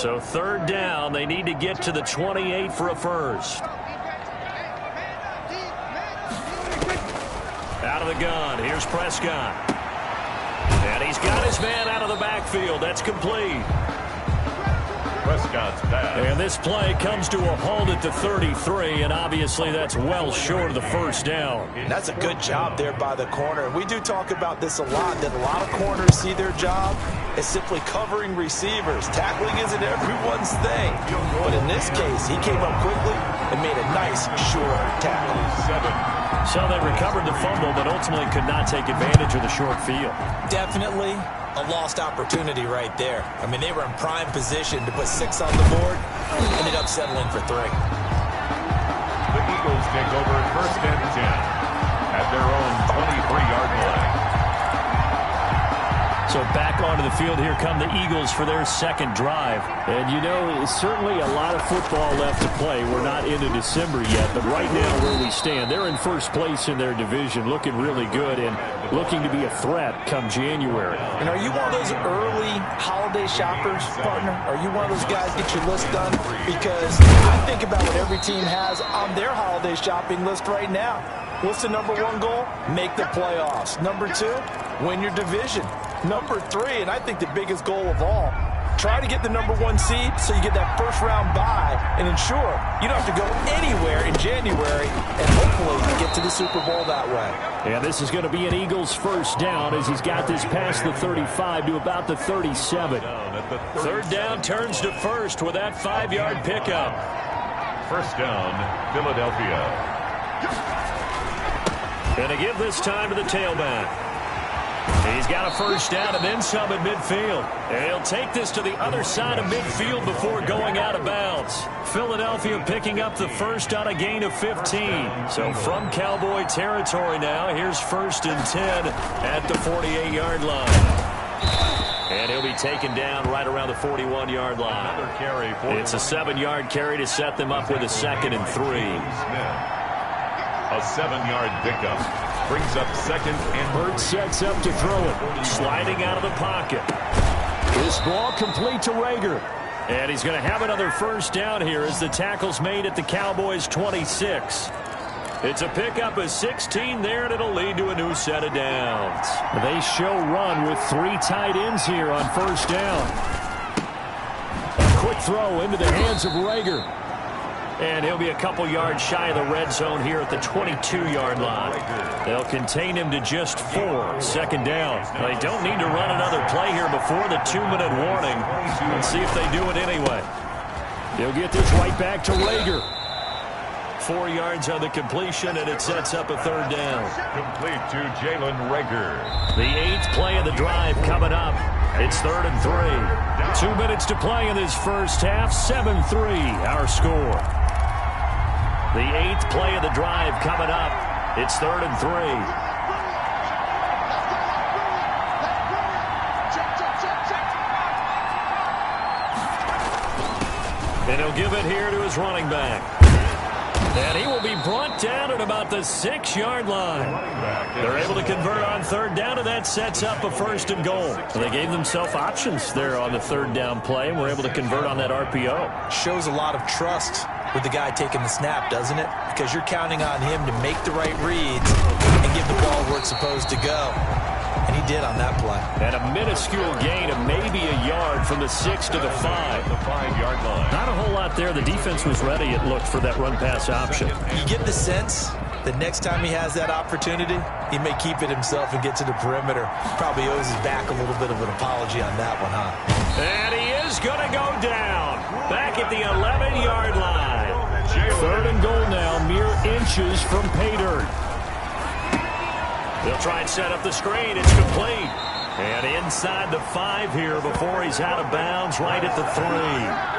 So third down, they need to get to the 28 for a first. Out of the gun, here's Prescott. And he's got his man out of the backfield. That's complete. Prescott's pass. And this play comes to a halt at the 33, and obviously that's well short of the first down. That's a good job there by the corner. We do talk about this a lot, that a lot of corners see their job as simply covering receivers. Tackling isn't everyone's thing. But in this case, he came up quickly and made a nice, sure tackle. So they recovered the fumble, but ultimately could not take advantage of the short field. Definitely a lost opportunity right there. I mean, they were in prime position to put 6 on the board, ended up settling for 3. The Eagles take over first and 10 at their own 23-yard line. So back onto the field, here come the Eagles for their second drive. And you know, certainly a lot of football left to play. We're not into December yet, but right now where we stand, they're in first place in their division, looking really good and looking to be a threat come January. And are you one of those early holiday shoppers, partner? Are you one of those guys get your list done? Because I think about what every team has on their holiday shopping list right now. What's the number 1 goal? Make the playoffs. Number 2, win your division. Number 3, and I think the biggest goal of all, try to get the number 1 seed so you get that first-round bye and ensure you don't have to go anywhere in January and hopefully get to the Super Bowl that way. Yeah, this is going to be an Eagles first down as he's got this past the 35 to about the 37. Third down turns to first with that 5-yard pickup. First down, Philadelphia. Going to give this time to the tailback. He's got a first down and then some at midfield. And he'll take this to the other side of midfield before going out of bounds. Philadelphia picking up the first on a gain of 15. So from Cowboy territory now, here's first and 10 at the 48-yard line. And he'll be taken down right around the 41-yard line. Another carry. It's a 7-yard carry to set them up with a 2nd and 3. A 7-yard pickup. Brings up second and Burt sets up to throw it. Sliding out of the pocket. This ball complete to Rager. And he's going to have another first down here as the tackle's made at the Cowboys' 26. It's a pickup of 16 there, and it'll lead to a new set of downs. They show run with 3 tight ends here on first down. A quick throw into the hands of Rager. And he'll be a couple yards shy of the red zone here at the 22-yard line. They'll contain him to just 4. Second down. They don't need to run another play here before the 2-minute warning. Let's see if they do it anyway. They'll get this right back to Rager. 4 yards on the completion, and it sets up a third down. Complete to Jalen Rager. The 8th play of the drive coming up. It's 3rd and 3. 2 minutes to play in this first half. 7-3 our score. The 8th play of the drive coming up. It's 3rd and 3. And he'll give it here to his running back. And he will be brought down at about the 6-yard line. They're able to convert on third down, and that sets up a 1st and goal. They gave themselves options there on the third down play, and were able to convert on that RPO. Shows a lot of trust with the guy taking the snap, doesn't it? Because you're counting on him to make the right reads and give the ball where it's supposed to go. And he did on that play. And a minuscule gain of maybe a yard from the 6 to the 5. The 5-yard line. Not a whole lot there. The defense was ready, it looked, for that run-pass option. You get the sense that next time he has that opportunity, he may keep it himself and get to the perimeter. Probably owes his back a little bit of an apology on that one, huh? And he is going to go down. Back at the 11-yard line. 3rd and goal now, mere inches from pay dirt. They'll try and set up the screen. It's complete. And inside the 5 here before he's out of bounds, right at the 3.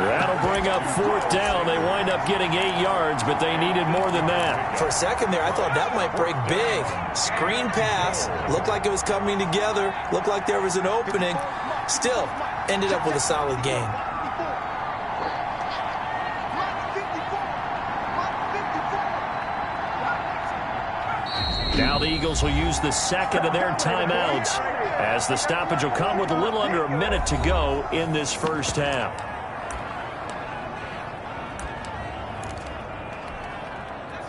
That'll bring up 4th down. They wind up getting 8 yards, but they needed more than that. For a second there, I thought that might break big. Screen pass. Looked like it was coming together. Looked like there was an opening. Still, ended up with a solid gain. Now the Eagles will use the 2nd of their timeouts as the stoppage will come with a little under a minute to go in this first half.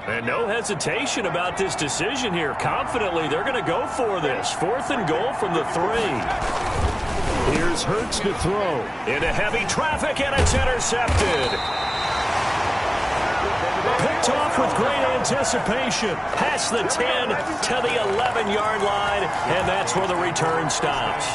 And no hesitation about this decision here. Confidently, they're going to go for this. 4th and goal from the 3. Here's Hurts to throw. Into heavy traffic, and it's intercepted. Picked off with great anticipation. Past the 10 to the 11-yard line, and that's where the return stops.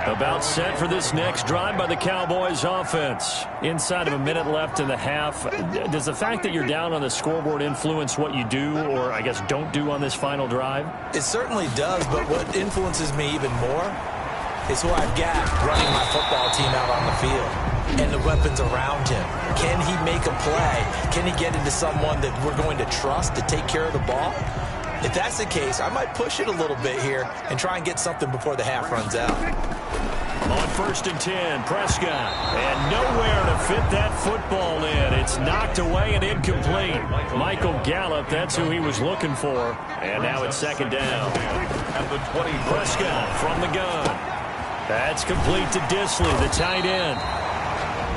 About set for this next drive by the Cowboys offense. Inside of a minute left in the half. Does the fact that you're down on the scoreboard influence what you do, or I guess don't do on this final drive? It certainly does, but what influences me even more is who I've got running my football team out on the field and the weapons around him. Can he make a play? Can he get into someone that we're going to trust to take care of the ball? If that's the case, I might push it a little bit here and try and get something before the half runs out. On 1st and 10, Prescott. And nowhere to fit that football in. It's knocked away and incomplete. Michael Gallup, that's who he was looking for. And now it's 2nd down. Prescott from the gun. That's complete to Disley, the tight end.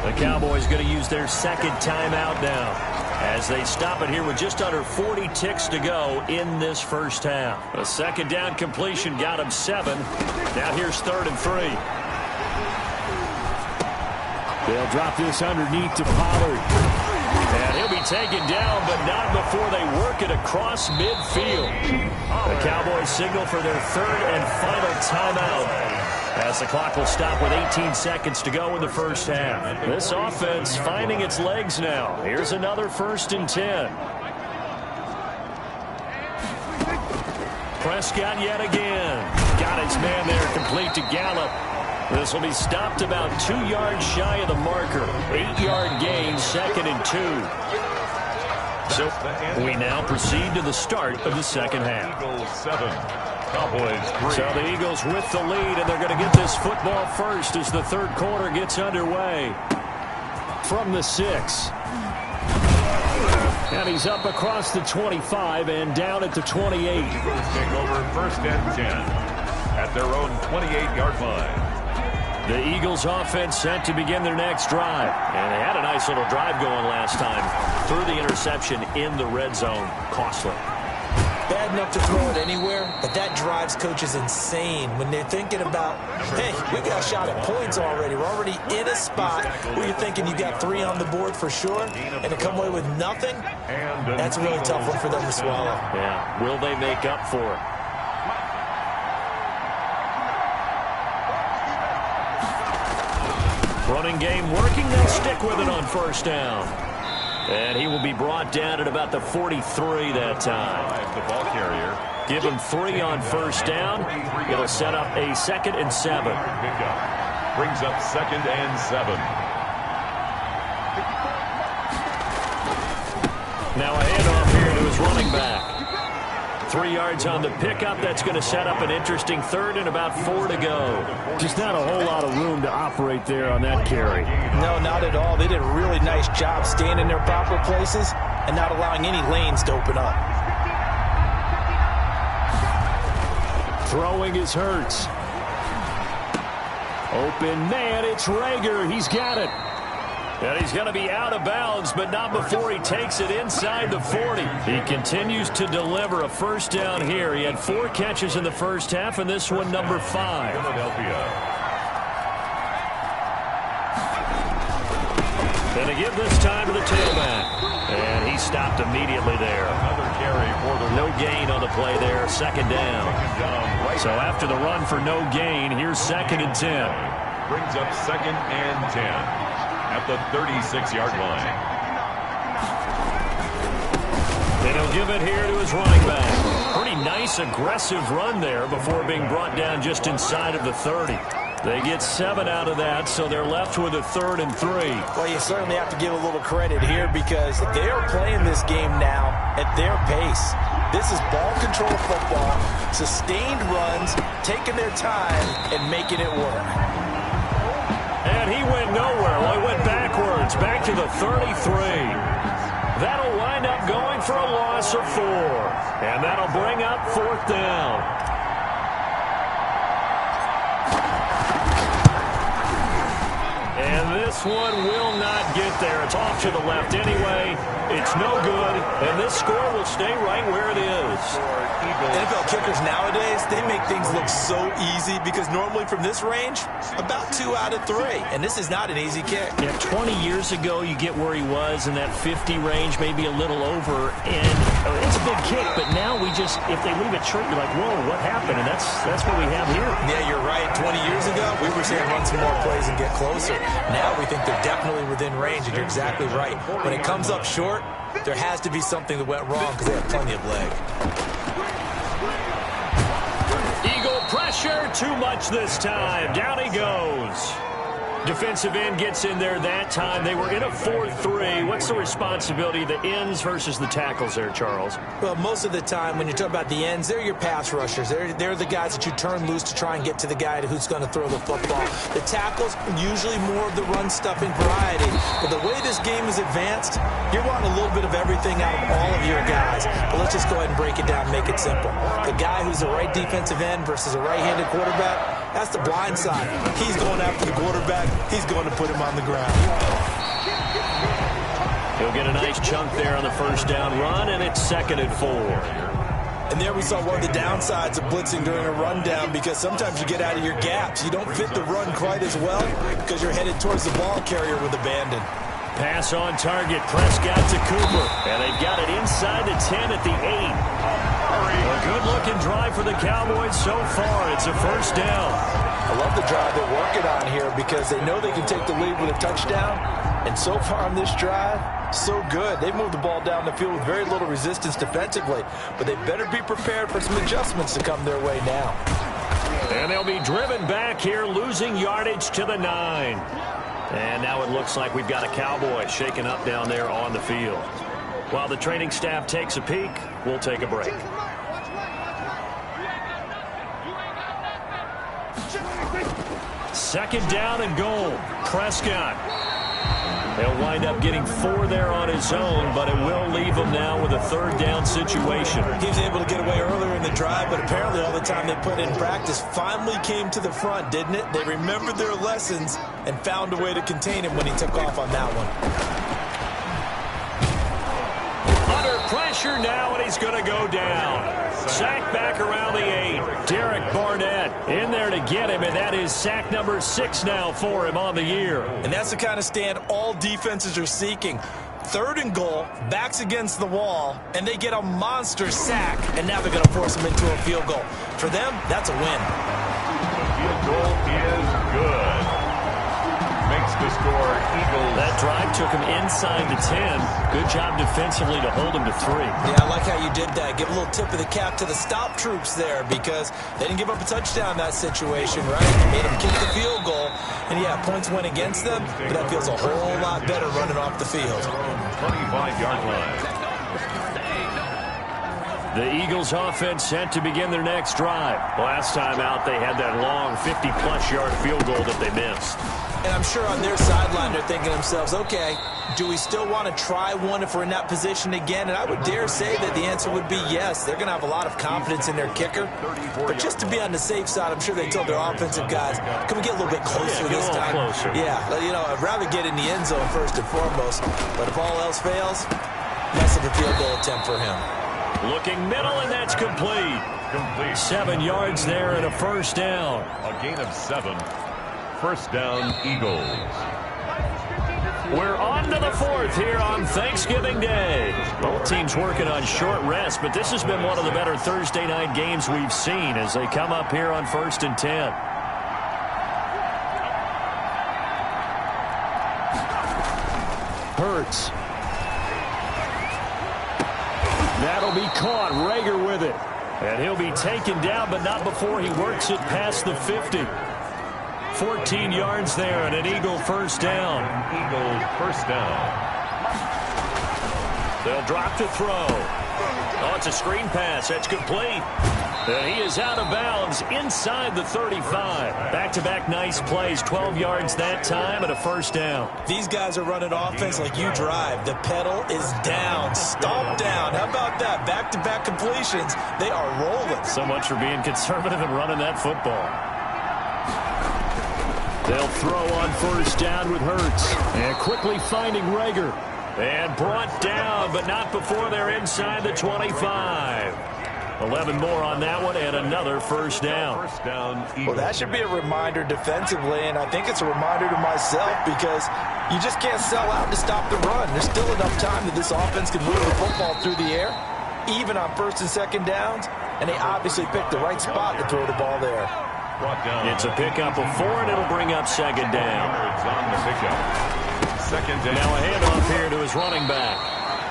The Cowboys going to use their 2nd timeout now, as they stop it here with just under 40 ticks to go in this first half. A 2nd down completion got him 7. Now here's 3rd and 3. They'll drop this underneath to Pollard. And he'll be taken down, but not before they work it across midfield. The Cowboys signal for their 3rd and final timeout, as the clock will stop with 18 seconds to go in the first half. This offense finding its legs now. Here's another 1st and 10. Prescott yet again. Got his man there, complete to Gallup. This will be stopped about 2 yards shy of the marker. 8-yard gain, 2nd and 2. So we now proceed to the start of the second half. Eagles 7, Cowboys 3. So the Eagles with the lead, and they're going to get this football first as the 3rd quarter gets underway. From the 6. And he's up across the 25 and down at the 28. Eagles take over 1st and 10 at their own 28-yard line. The Eagles offense set to begin their next drive. And they had a nice little drive going last time. Threw the interception in the red zone. Costly. Bad enough to throw it anywhere, but that drives coaches insane when they're thinking about, hey, we got a shot at points already. We're already in a spot where you're thinking you got 3 on the board for sure, and to come away with nothing, that's a really tough one for them to swallow. Yeah, will they make up for it? Running game working. They'll stick with it on 1st down. And he will be brought down at about the 43 that time. The ball carrier. Give him 3 on 1st down. It'll set up a 2nd and 7. Brings up 2nd and 7. Now a handoff here to his running back. 3 yards on the pickup. That's going to set up an interesting 3rd and about 4 to go. Just not a whole lot of room to operate there on that carry. No, not at all. They did a really nice job staying in their proper places and not allowing any lanes to open up. Throwing is Hurts. Open man, it's Rager. He's got it. And he's going to be out of bounds, but not before he takes it inside the 40. He continues to deliver a 1st down here. He had 4 catches in the first half, and this one number 5. Philadelphia. And to give this time to the tailback. And he stopped immediately there. Another carry for the No gain on the play there, 2nd down. So after the run for no gain, here's 2nd and 10. Brings up 2nd and 10. At the 36-yard line. And he'll give it here to his running back. Pretty nice, aggressive run there before being brought down just inside of the 30. They get 7 out of that, so they're left with a 3rd and 3. Well, you certainly have to give a little credit here because they are playing this game now at their pace. This is ball control football, sustained runs, taking their time, and making it work. And he went nowhere. Well, he went backwards, back to the 33. That'll wind up going for a loss of 4. And that'll bring up 4th down. And this this one will not get there. It's off to the left anyway. It's no good, and this score will stay right where it is. NFL kickers nowadays, they make things look so easy because normally from this range, about 2 out of 3, and this is not an easy kick. Yeah, 20 years ago, you get where he was in that 50 range, maybe a little over, and it's a big kick, but now we just, if they leave it short, you're like, whoa, what happened? And that's what we have here. Yeah, you're right. 20 years ago, we were saying run some more plays and get closer. Now we think they're definitely within range, and you're exactly right. When it comes up short, there has to be something that went wrong because they have plenty of leg. Eagle pressure, too much this time. Down he goes. Defensive end gets in there that time. They were in a 4-3. What's the responsibility of the ends versus the tackles there, Charles? Well, most of the time when you talk about the ends, they're your pass rushers. They're the guys that you turn loose to try and get to the guy who's going to throw the football. The tackles, usually more of the run-stuffing variety. But the way this game is advanced, you're wanting a little bit of everything out of all of your guys. But let's just go ahead and break it down and make it simple. The guy who's a right defensive end versus a right-handed quarterback, that's the blind side. He's going after the quarterback. He's going to put him on the ground. He'll get a nice chunk there on the first down run, and it's 2nd and 4. And there we saw one of the downsides of blitzing during a rundown because sometimes you get out of your gaps. You don't fit the run quite as well because you're headed towards the ball carrier with abandon. Pass on target. Prescott to Cooper. And they've got it inside the 10 at the 8. A good-looking drive for the Cowboys so far. It's a first down. I love the drive they're working on here because they know they can take the lead with a touchdown. And so far on this drive, so good. They've moved the ball down the field with very little resistance defensively. But they better be prepared for some adjustments to come their way now. And they'll be driven back here, losing yardage to the 9. And now it looks like we've got a Cowboy shaken up down there on the field. While the training staff takes a peek, we'll take a break. Second down and goal. Prescott. He'll wind up getting 4 there on his own, but it will leave him now with a 3rd down situation. He was able to get away earlier in the drive, but apparently all the time they put in practice finally came to the front, didn't it? They remembered their lessons and found a way to contain him when he took off on that one. Under pressure now, and he's going to go down. Sack back around the 8. Derek Barnett in there to get him, and that is sack number 6 now for him on the year. And that's the kind of stand all defenses are seeking. 3rd and goal, backs against the wall, and they get a monster sack, and now they're going to force him into a field goal. For them, that's a win. The field goal is good. Makes the score Eagles. That drive took him inside the 10. Good job defensively to hold him to 3. Yeah, I like how you did that. Give a little tip of the cap to the stop troops there because they didn't give up a touchdown in that situation, right? They made them kick the field goal. And, yeah, points went against them, but that feels a whole lot better running off the field. 25-yard line. The Eagles offense set to begin their next drive. Last time out, they had that long 50-plus yard field goal that they missed. And I'm sure on their sideline they're thinking to themselves, okay, do we still want to try one if we're in that position again? And I would dare say that the answer would be yes. They're going to have a lot of confidence in their kicker. But just to be on the safe side, I'm sure they told their offensive guys, can we get a little bit closer this time? Closer. Yeah, you know, I'd rather get in the end zone first and foremost. But if all else fails, less of a field goal attempt for him. Looking middle, and that's complete. 7 yards there and a first down. A gain of 7. First down, Eagles. We're on to the 4th here on Thanksgiving Day. Both teams working on short rest, but this has been one of the better Thursday night games we've seen as they come up here on 1st and 10. Hurts. That'll be caught. Rager with it. And he'll be taken down, but not before he works it past the 50. 14 yards there and an Eagle first down. Eagle first down. They'll drop to throw. Oh, it's a screen pass. That's complete. And he is out of bounds inside the 35. Back-to-back nice plays. 12 yards that time and a first down. These guys are running offense like you drive. The pedal is down. Stomp down. How about that? Back-to-back completions. They are rolling. So much for being conservative and running that football. They'll throw on first down with Hurts. And quickly finding Rager. And brought down, but not before they're inside the 25. 11 more on that one, and another first down. Well, that should be a reminder defensively, and I think it's a reminder to myself because you just can't sell out to stop the run. There's still enough time that this offense can move the football through the air, even on first and second downs, and they obviously picked the right spot to throw the ball there. It's a pickup of 4, and it'll bring up second down. Now a handoff here to his running back.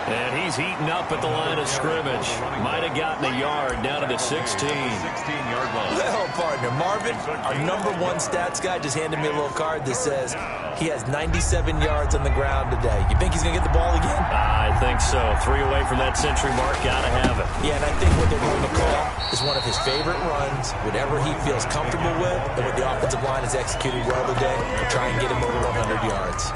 And he's heating up at the line of scrimmage. Might have gotten a yard down to the 16. 16-yard line. Well, partner, Marvin, our #1 stats guy just handed me a little card that says he has 97 yards on the ground today. You think he's going to get the ball again? I think so. 3 away from that century mark. Got to have it. Yeah, and I think what they're going to call is one of his favorite runs, whatever he feels comfortable with, and what the offensive line has executed well today to try and get him over 100 yards.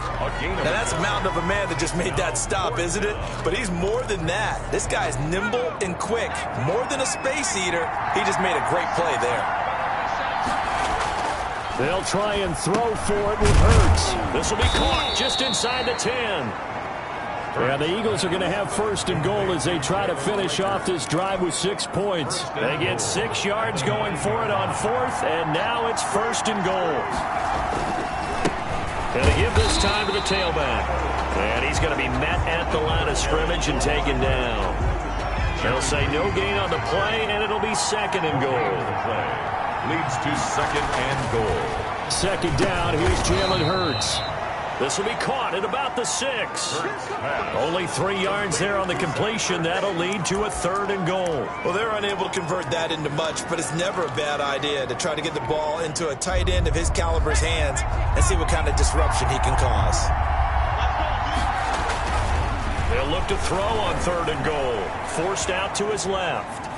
Now, that's a mountain of a man that just made that stop, isn't it? But he's more than that. This guy's nimble and quick. More than a space eater, he just made a great play there. They'll try and throw for it with Hurts. This will be caught just inside the 10. And the Eagles are going to have first and goal as they try to finish off this drive with 6 points. They get 6 yards going for it on 4th, and now it's first and goal. And they give this time to the tailback. And he's going to be met at the line of scrimmage and taken down. They'll say no gain on the play, and it'll be second and goal. Leads to second and goal. Second down, here's Jalen Hurts. This will be caught at about the 6. Only 3 yards there on the completion. That'll lead to a third and goal. Well, they're unable to convert that into much, but it's never a bad idea to try to get the ball into a tight end of his caliber's hands and see what kind of disruption he can cause. They'll look to throw on third and goal. Forced out to his left.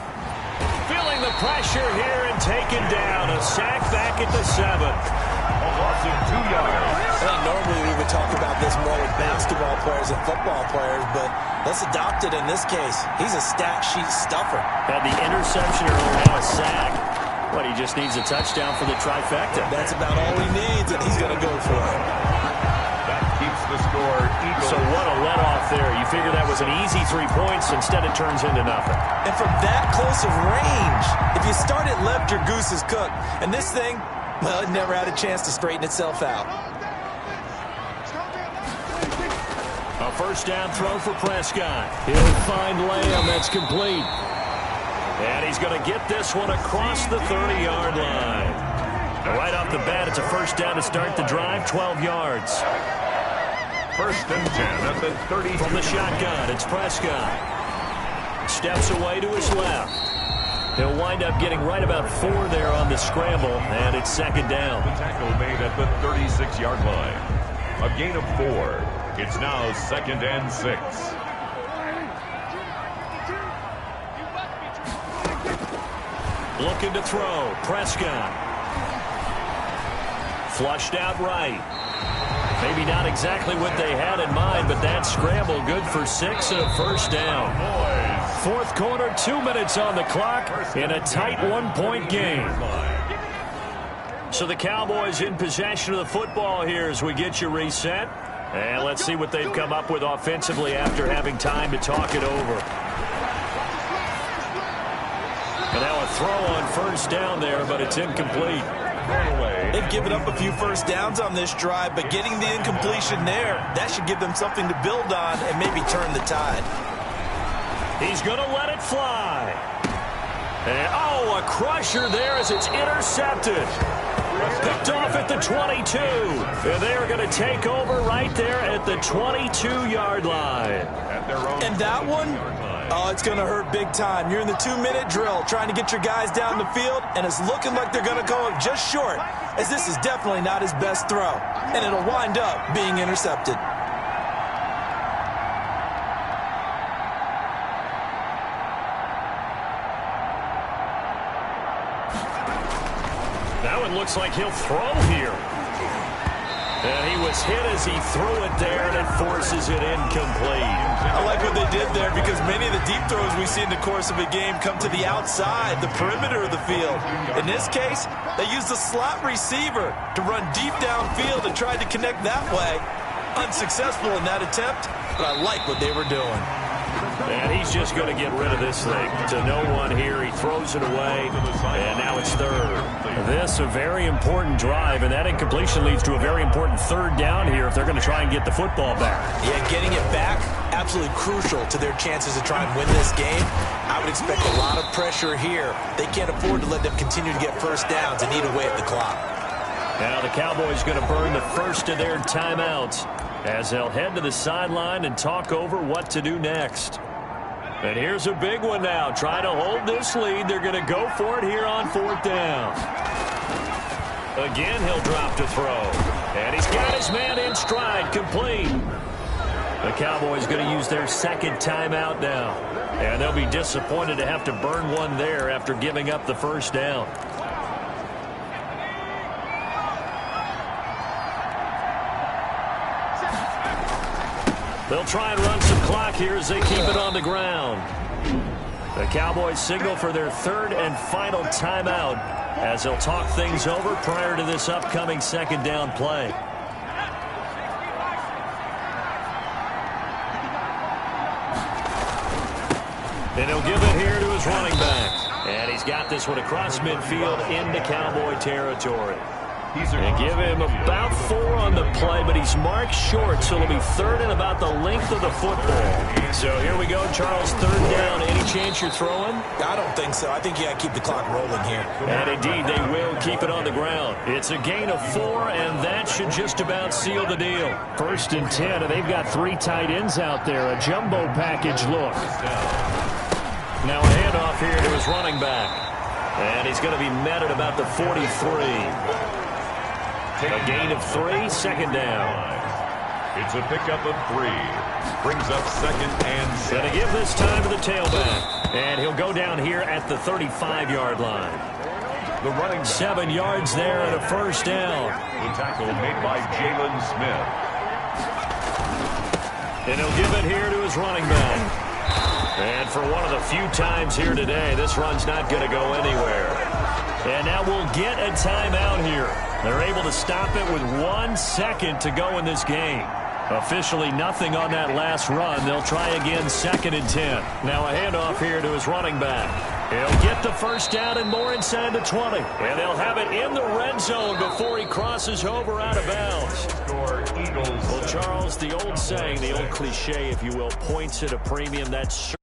Feeling the pressure here and taken down. A sack back at the 7. A loss of 2 yards. Normally we would talk about this more with basketball players and football players, but let's adopt it in this case. He's a stat sheet stuffer. Had the interception earlier, now a sack. But he just needs a touchdown for the trifecta. That's about all he needs, and he's going to go for it. That keeps the score Eagles. So what a let-off there. You figure that was an easy 3 points. Instead, it turns into nothing. And from that close of range, if you start it left, your goose is cooked. And this thing, well, it never had a chance to straighten itself out. A first down throw for Prescott. He'll find Lamb. That's complete. And he's going to get this one across the 30-yard line. Right off the bat, it's a first down to start the drive, 12 yards. First and 10 at the 30. From the shotgun, it's Prescott. Steps away to his left. He'll wind up getting right about 4 there on the scramble, and it's second down. The tackle made at the 36-yard line. A gain of 4. It's now second and 6. Looking to throw. Prescott. Flushed out right. Maybe not exactly what they had in mind, but that scramble good for 6 and a first down. Fourth quarter, 2 minutes on the clock in a tight 1-point game. So the Cowboys in possession of the football here as we get you reset. And let's see what they've come up with offensively after having time to talk it over. And now a throw on first down there, but it's incomplete. They've given up a few first downs on this drive, but getting the incompletion there, that should give them something to build on and maybe turn the tide. He's going to let it fly. And, oh, a crusher there as it's intercepted. Picked off at the 22. And they are going to take over right there at the 22-yard line. And that one, oh, it's going to hurt big time. You're in the 2-minute drill trying to get your guys down the field, and it's looking like they're going to go just short, as this is definitely not his best throw. And it'll wind up being intercepted. That one looks like he'll throw here. And he was hit as he threw it there, and it forces it incomplete. I like what they did there because many of the deep throws we see in the course of a game come to the outside, the perimeter of the field. In this case, they used a slot receiver to run deep downfield and tried to connect that way. Unsuccessful in that attempt, but I like what they were doing. And he's just going to get rid of this thing. To no one here, he throws it away, and now it's third. This a very important drive, and that incompletion leads to a very important third down here if they're going to try and get the football back. Yeah, getting it back, absolutely crucial to their chances to try and win this game. I would expect a lot of pressure here. They can't afford to let them continue to get first downs and eat away at the clock. Now the Cowboys going to burn the first of their timeouts as they'll head to the sideline and talk over what to do next. And here's a big one now. Trying to hold this lead. They're going to go for it here on fourth down. Again, he'll drop to throw. And he's got his man in stride, complete. The Cowboys going to use their second timeout now. And they'll be disappointed to have to burn one there after giving up the first down. They'll try and run some clock here as they keep it on the ground. The Cowboys signal for their third and final timeout as they'll talk things over prior to this upcoming second down play. And he'll give it here to his running back. And he's got this one across midfield into Cowboy territory. And give him about 4 on the play, but he's marked short, so it'll be third and about the length of the football. So here we go, Charles, third down. Any chance you're throwing? I don't think so. I think you got to keep the clock rolling here. And indeed, they will keep it on the ground. It's a gain of 4, and that should just about seal the deal. First and 10, and they've got 3 tight ends out there. A jumbo package look. Now a handoff here to his running back. And he's going to be met at about the 43. A gain of 3, second down. It's a pickup of 3. Brings up second and 6. Going to give this time to the tailback. And he'll go down here at the 35-yard line. The running back. 7 yards there and a first down. The tackle made by Jalen Smith. And he'll give it here to his running back. And for one of the few times here today, this run's not going to go anywhere. And now we'll get a timeout here. They're able to stop it with 1 second to go in this game. Officially nothing on that last run. They'll try again, second and 10. Now a handoff here to his running back. He'll get the first down and more inside the 20. And they'll have it in the red zone before he crosses over out of bounds. Well, Charles, the old saying, the old cliche, if you will, points at a premium. That's